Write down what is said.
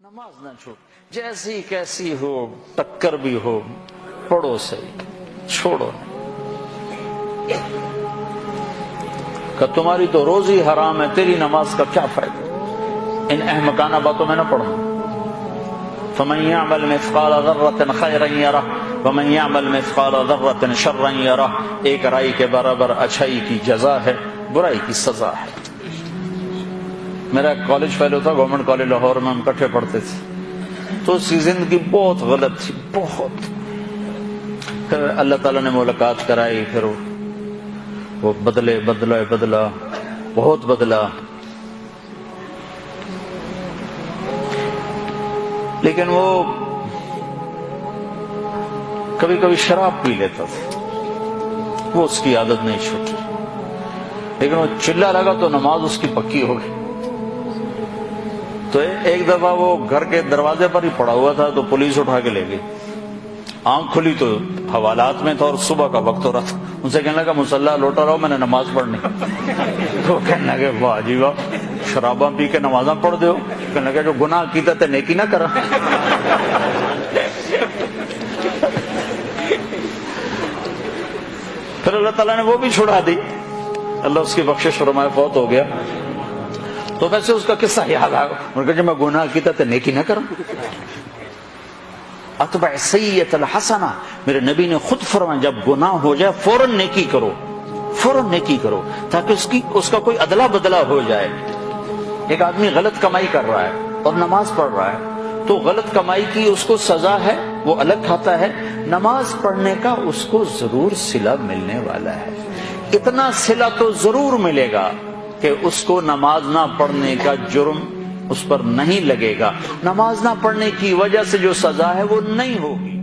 نماز نہ چھوڑ، جیسی کیسی ہو، ٹکر بھی ہو، پڑھو صحیح، چھوڑو نہیں کہ تمہاری تو روزی حرام ہے، تیری نماز کا کیا فائدہ؟ ان احمقانہ باتوں میں نہ پڑھو۔ فمن يعمل مثقال ذرة خيرا يره ومن يعمل مثقال ذرة شرا يره، ایک رائی کے برابر اچھائی کی جزا ہے، برائی کی سزا ہے۔ میرا کالج فیلو تھا، گورنمنٹ کالج لاہور میں، ہم اکٹھے پڑھتے تھے، تو اس کی زندگی بہت غلط تھی، بہت۔ پھر اللہ تعالیٰ نے ملاقات کرائی، پھر وہ بدلا بہت بدلا، لیکن وہ کبھی کبھی شراب پی لیتا تھا، وہ اس کی عادت نہیں چھوٹی، لیکن وہ چلا لگا تو نماز اس کی پکی ہو گئی۔ تو ایک دفعہ وہ گھر کے دروازے پر ہی پڑا ہوا تھا، تو پولیس اٹھا کے لے گئی۔ آنکھ کھلی تو حوالات میں تھا اور صبح کا وقت ہو رہا تھا، ان سے کہنے لگا مصلی لوٹا رہو، میں نے نماز پڑھنی۔ تو کہنے لگے واہ جی واہ، شراباں پی کے نمازاں پڑھ دو؟ کہنے لگا جو گناہ کیتا تے نیکی نہ کرا۔ پھر اللہ تعالیٰ نے وہ بھی چھڑا دی، اللہ اس کی بخشش فرمائے، فوت ہو گیا۔ تو ویسے اس کا قصہ یاد آ گیا، جب میں گناہ کیتا تے نیکی نہ کرا۔ اتبع السیئۃ الحسنہ، میرے نبی نے خود فرمایا جب گناہ ہو جائے فوراً نیکی کرو، فوراً نیکی کرو، تاکہ اس کا کوئی ادلا بدلا ہو جائے۔ ایک آدمی غلط کمائی کر رہا ہے اور نماز پڑھ رہا ہے، تو غلط کمائی کی اس کو سزا ہے، وہ الگ کھاتا ہے، نماز پڑھنے کا اس کو ضرور صلہ ملنے والا ہے۔ اتنا صلہ تو ضرور ملے گا کہ اس کو نماز نہ پڑھنے کا جرم اس پر نہیں لگے گا، نماز نہ پڑھنے کی وجہ سے جو سزا ہے وہ نہیں ہوگی۔